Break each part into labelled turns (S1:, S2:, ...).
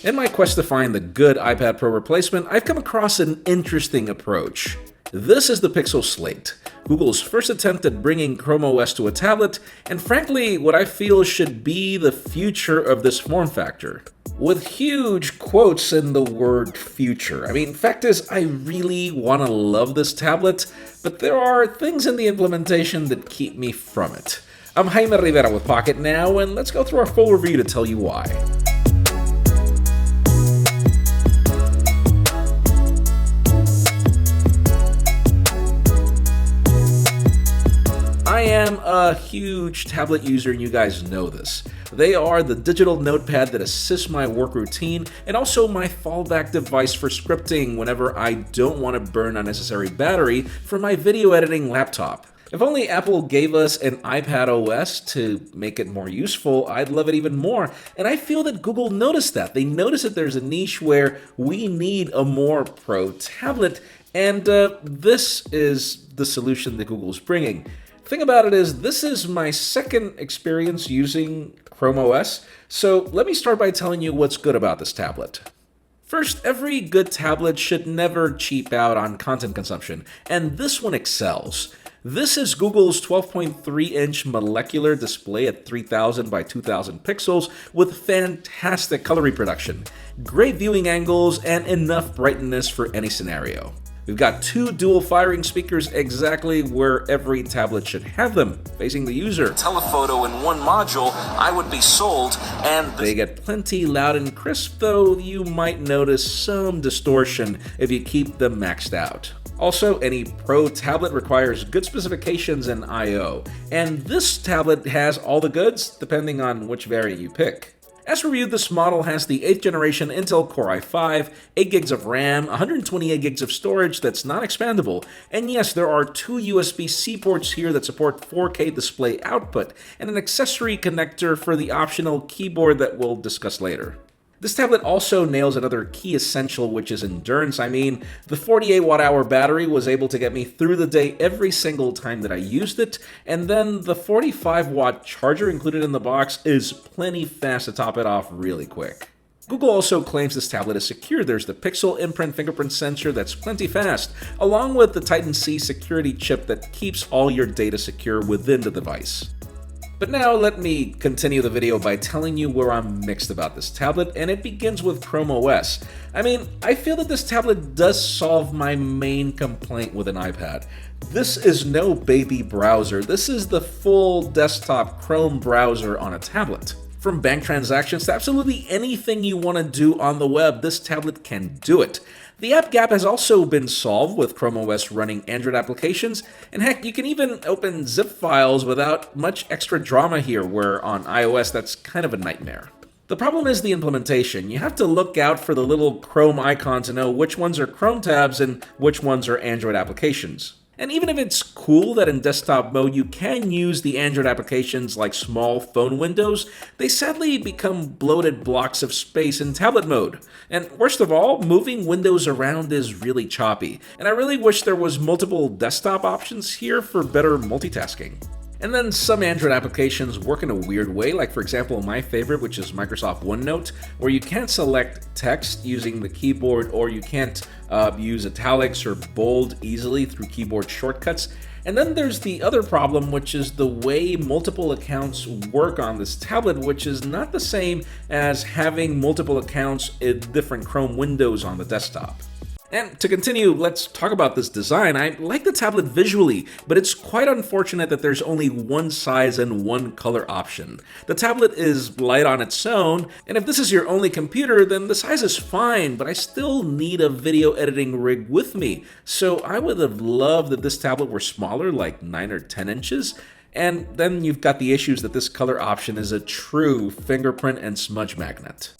S1: In my quest to find the good iPad Pro replacement, I've come across an interesting approach. This is the Pixel Slate, Google's first attempt at bringing Chrome OS to a tablet, and frankly, what I feel should be the future of this form factor. With huge quotes in the word future. I mean, fact is, I really want to love this tablet, but there are things in the implementation that keep me from it. I'm Jaime Rivera with Pocketnow, and let's go through our full review to tell you why. I am a huge tablet user, and you guys know this. They are the digital notepad that assists my work routine and also my fallback device for scripting whenever I don't want to burn unnecessary battery for my video editing laptop. If only Apple gave us an iPad OS to make it more useful, I'd love it even more. And I feel that Google noticed that. They noticed that there's a niche where we need a more pro tablet, and this is the solution that Google's bringing. The thing about it is, this is my second experience using Chrome OS, so let me start by telling you what's good about this tablet. First, every good tablet should never cheap out on content consumption, and this one excels. This is Google's 12.3-inch molecular display at 3000 by 2000 pixels with fantastic color reproduction, great viewing angles, and enough brightness for any scenario. We've got two dual firing speakers exactly where every tablet should have them, facing the user.
S2: Telephoto in one module, I would be sold, and
S1: they get plenty loud and crisp, though you might notice some distortion if you keep them maxed out. Also, any Pro tablet requires good specifications and I/O, and this tablet has all the goods, depending on which variant you pick. As reviewed, this model has the 8th generation Intel Core i5, 8GB of RAM, 128GB of storage that's not expandable, and yes, there are two USB-C ports here that support 4K display output, and an accessory connector for the optional keyboard that we'll discuss later. This tablet also nails another key essential, which is endurance. I mean, the 48 watt-hour battery was able to get me through the day every single time that I used it, and then the 45 watt charger included in the box is plenty fast to top it off really quick. Google also claims this tablet is secure. There's the Pixel Imprint Fingerprint Sensor that's plenty fast, along with the Titan C security chip that keeps all your data secure within the device. But now let me continue the video by telling you where I'm mixed about this tablet, and it begins with Chrome OS. I mean, I feel that this tablet does solve my main complaint with an iPad. This is no baby browser. This is the full desktop Chrome browser on a tablet. From bank transactions to absolutely anything you want to do on the web, this tablet can do it. The app gap has also been solved with Chrome OS running Android applications, and heck, you can even open zip files without much extra drama here, where on iOS that's kind of a nightmare. The problem is the implementation. You have to look out for the little Chrome icon to know which ones are Chrome tabs and which ones are Android applications. And even if it's cool that in desktop mode you can use the Android applications like small phone windows, they sadly become bloated blocks of space in tablet mode. And worst of all, moving windows around is really choppy, and I really wish there was multiple desktop options here for better multitasking. And then some Android applications work in a weird way, like for example my favorite, which is Microsoft OneNote, where you can't select text using the keyboard, or you can't use italics or bold easily through keyboard shortcuts. And then there's the other problem, which is the way multiple accounts work on this tablet, which is not the same as having multiple accounts in different Chrome windows on the desktop. And to continue, let's talk about this design. I like the tablet visually, but it's quite unfortunate that there's only one size and one color option. The tablet is light on its own, and if this is your only computer, then the size is fine, but I still need a video editing rig with me. So I would have loved that this tablet were smaller, like 9 or 10 inches. And then you've got the issues that this color option is a true fingerprint and smudge magnet.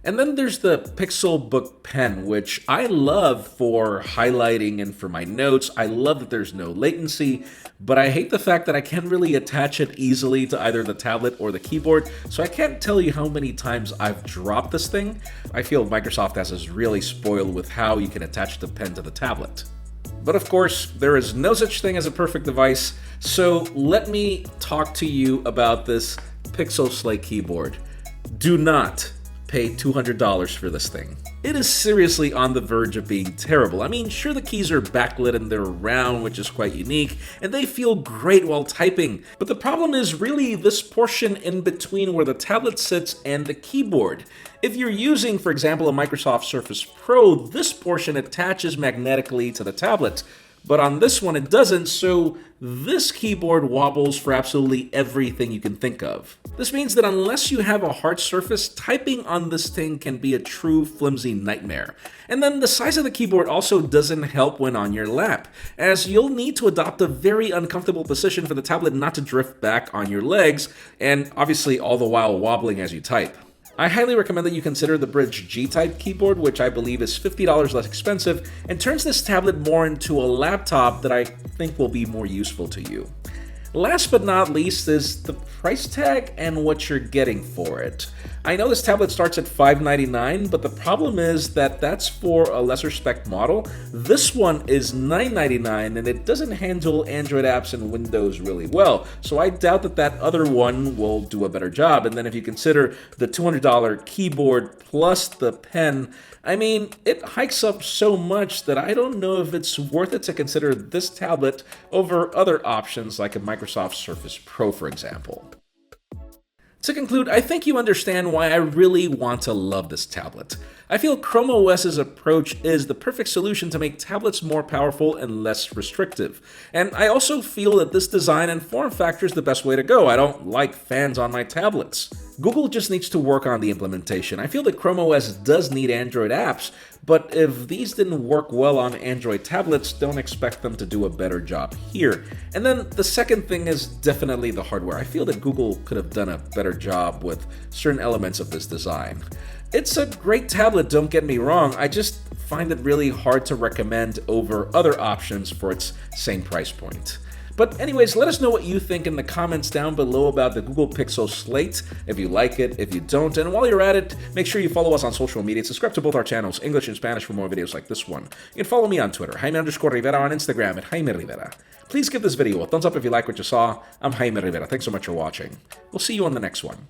S1: And then there's the Pixel Book Pen, which I love for highlighting and for my notes. I love that there's no latency, but I hate the fact that I can't really attach it easily to either the tablet or the keyboard, so I can't tell you how many times I've dropped this thing. I feel Microsoft has us really spoiled with how you can attach the pen to the tablet. But of course, there is no such thing as a perfect device, so let me talk to you about this Pixel Slate keyboard. Do not pay $200 for this thing. It is seriously on the verge of being terrible. I mean, sure, the keys are backlit and they're round, which is quite unique, and they feel great while typing. But the problem is really this portion in between where the tablet sits and the keyboard. If you're using, for example, a Microsoft Surface Pro, this portion attaches magnetically to the tablet. But on this one, it doesn't, so this keyboard wobbles for absolutely everything you can think of. This means that unless you have a hard surface, typing on this thing can be a true flimsy nightmare. And then the size of the keyboard also doesn't help when on your lap, as you'll need to adopt a very uncomfortable position for the tablet not to drift back on your legs, and obviously all the while wobbling as you type. I highly recommend that you consider the Bridge G-Type keyboard, which I believe is $50 less expensive, and turns this tablet more into a laptop that I think will be more useful to you. Last but not least is the price tag and what you're getting for it. I know this tablet starts at $599, but the problem is that that's for a lesser spec model. This one is $999 and it doesn't handle Android apps and Windows really well, so I doubt that that other one will do a better job. And then if you consider the $200 keyboard plus the pen, I mean, it hikes up so much that I don't know if it's worth it to consider this tablet over other options like a Microsoft Surface Pro, for example. To conclude, I think you understand why I really want to love this tablet. I feel Chrome OS's approach is the perfect solution to make tablets more powerful and less restrictive. And I also feel that this design and form factor is the best way to go. I don't like fans on my tablets. Google just needs to work on the implementation. I feel that Chrome OS does need Android apps, but if these didn't work well on Android tablets, don't expect them to do a better job here. And then the second thing is definitely the hardware. I feel that Google could have done a better job with certain elements of this design. It's a great tablet, don't get me wrong, I just find it really hard to recommend over other options for its same price point. But anyways, let us know what you think in the comments down below about the Google Pixel Slate, if you like it, if you don't. And while you're at it, make sure you follow us on social media. Subscribe to both our channels, English and Spanish, for more videos like this one. You can follow me on Twitter, Jaime_Rivera, on Instagram at Jaime Rivera. Please give this video a thumbs up if you like what you saw. I'm Jaime Rivera. Thanks so much for watching. We'll see you on the next one.